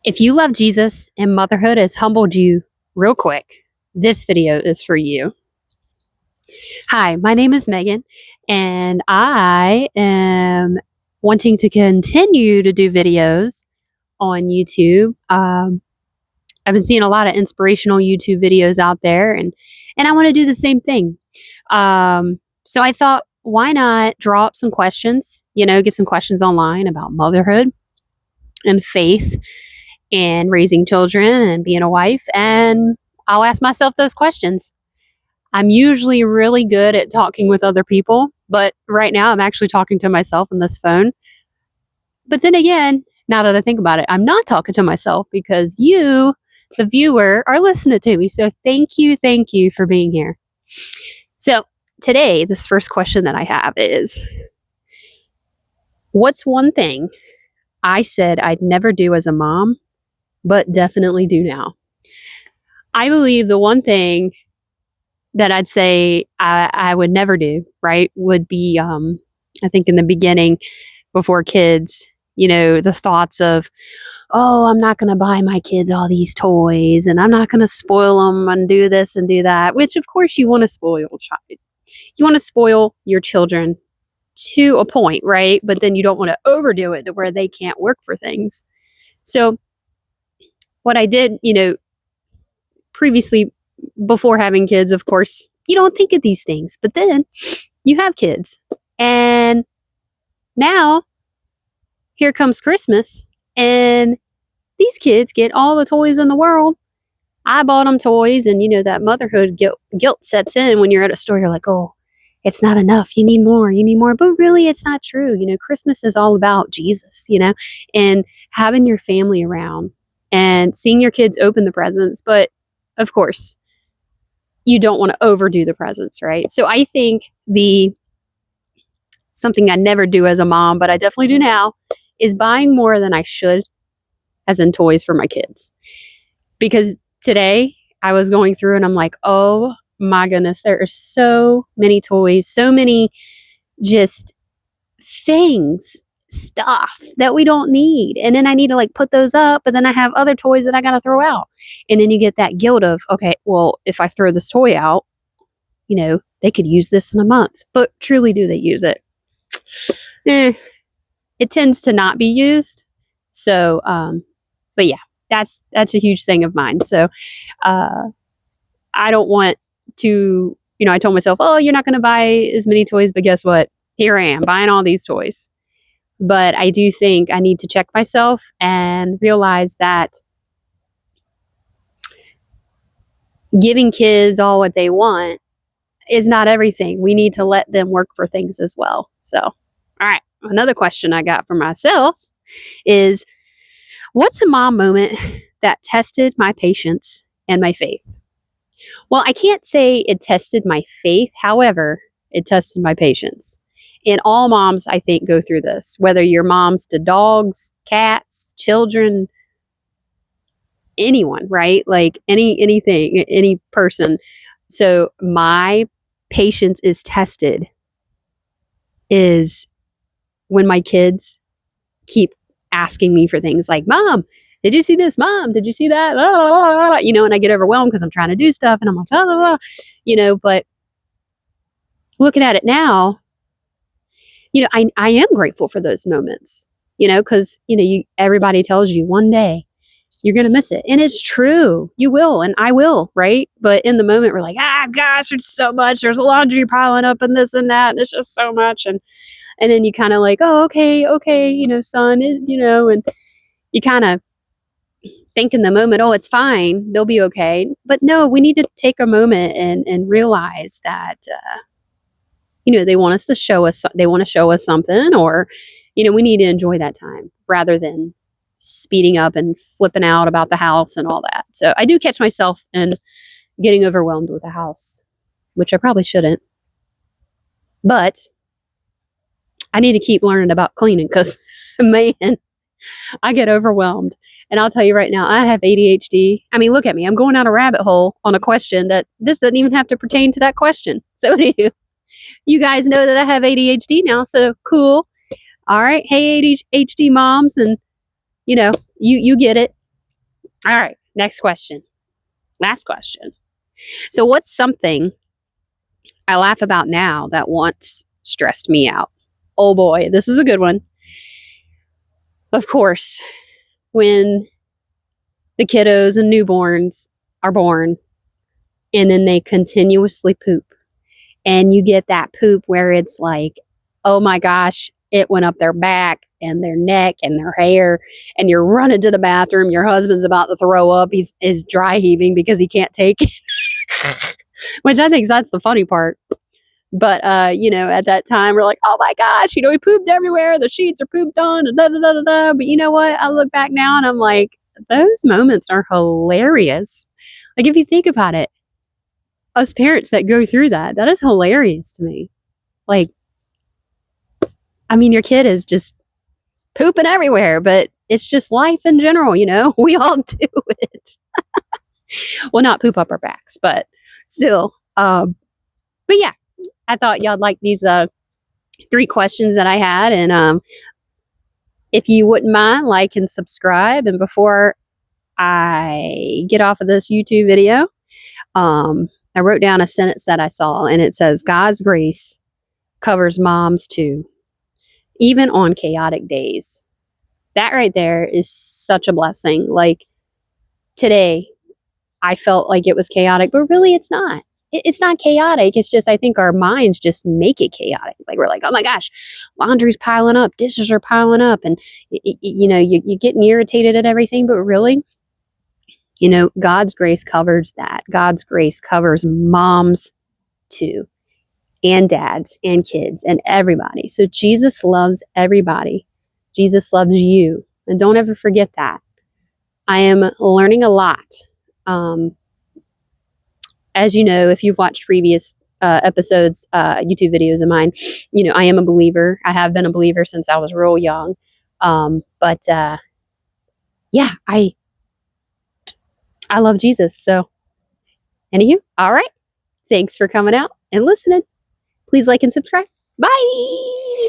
If you love Jesus and motherhood has humbled you real quick, this video is for you. Hi, my name is Megan, and I am wanting to continue to do videos on YouTube. I've been seeing a lot of inspirational YouTube videos out there, and I want to do the same thing. So I thought, why not draw up some questions, get some questions online about motherhood and faith and raising children and being a wife, and I'll ask myself those questions. I'm usually really good at talking with other people, but right now I'm actually talking to myself on this phone. But then again, now that I think about it, I'm not talking to myself because you, the viewer, are listening to me. So thank you for being here. So today, this first question that I have is, what's one thing I said I'd never do as a mom, but definitely do now? I believe the one thing that I'd say I would never do, right, would be, I think in the beginning, before kids, the thoughts of, oh, I'm not going to buy my kids all these toys, and I'm not going to spoil them and do this and do that, which of course you want to spoil your child. You want to spoil your children to a point, right? But then you don't want to overdo it to where they can't work for things. So what I did, previously, before having kids, of course, you don't think of these things, but then you have kids, and now here comes Christmas, and these kids get all the toys in the world. I bought them toys, and that motherhood guilt sets in when you're at a store. You're like, oh, it's not enough. You need more. But really, it's not true. Christmas is all about Jesus, and having your family around and seeing your kids open the presents. But of course, you don't want to overdo the presents, right? So I think something I never do as a mom, but I definitely do now, is buying more than I should, as in toys for my kids. Because today I was going through and I'm like, oh my goodness, there are so many toys, so many just stuff that we don't need. And then I need to put those up, but then I have other toys that I got to throw out. And then you get that guilt of, okay, well, if I throw this toy out, they could use this in a month. But truly, do they use it? It tends to not be used. So, but yeah, that's a huge thing of mine. So, I don't want to, I told myself, oh, you're not going to buy as many toys, but guess what? Here I am buying all these toys. But I do think I need to check myself and realize that giving kids all what they want is not everything. We need to let them work for things as well. So, all right. Another question I got for myself is, what's a mom moment that tested my patience and my faith? Well, I can't say it tested my faith. However, it tested my patience. And all moms, I think, go through this, whether you're moms to dogs, cats, children, anyone, right? Like anything, any person. So my patience is tested is when my kids keep asking me for things like, Mom, did you see this? Mom, did you see that? And I get overwhelmed because I'm trying to do stuff, and I'm like, but looking at it now, I am grateful for those moments, because, everybody tells you one day you're going to miss it. And it's true. You will. And I will. Right. But in the moment, we're like, gosh, it's so much. There's laundry piling up and this and that. And it's just so much. And then you kind of like, oh, okay, son, and you kind of think in the moment, oh, it's fine. They'll be okay. But no, we need to take a moment and realize that, they want us to show us, they want to show us something, or, we need to enjoy that time rather than speeding up and flipping out about the house and all that. So I do catch myself in getting overwhelmed with the house, which I probably shouldn't. But I need to keep learning about cleaning because, man, I get overwhelmed. And I'll tell you right now, I have ADHD. I mean, look at me. I'm going down a rabbit hole on a question that this doesn't even have to pertain to that question. So anywho, you guys know that I have ADHD now. So cool. All right. Hey, ADHD moms. And, you get it. All right. Next question. Last question. So, what's something I laugh about now that once stressed me out? Oh boy, this is a good one. Of course, when the kiddos and newborns are born and then they continuously poop, and you get that poop where it's like, oh my gosh, it went up their back and their neck and their hair, and you're running to the bathroom. Your husband's about to throw up. He's dry heaving because he can't take it, which I think that's the funny part. But at that time we're like, oh my gosh, he pooped everywhere. The sheets are pooped on, and da da da da da. But you know what? I look back now and I'm like, those moments are hilarious. Like if you think about it, us parents that go through that is hilarious to me. Like, I mean, your kid is just pooping everywhere, but it's just life in general, we all do it. Well, not poop up our backs, but still. But yeah, I thought y'all like these 3 questions that I had. And if you wouldn't mind, like and subscribe. And before I get off of this YouTube video, I wrote down a sentence that I saw, and it says, God's grace covers moms too, even on chaotic days. That right there is such a blessing. Like today, I felt like it was chaotic, but really it's not. It's not chaotic. It's just, I think our minds just make it chaotic. Like we're like, oh my gosh, laundry's piling up, dishes are piling up, and you're getting irritated at everything. But really, God's grace covers that. God's grace covers moms too, and dads and kids and everybody. So Jesus loves everybody. Jesus loves you. And don't ever forget that. I am learning a lot. As you know, if you've watched previous episodes, YouTube videos of mine, I am a believer. I have been a believer since I was real young. But yeah, I love Jesus. So, anywho, all right. Thanks for coming out and listening. Please like and subscribe. Bye.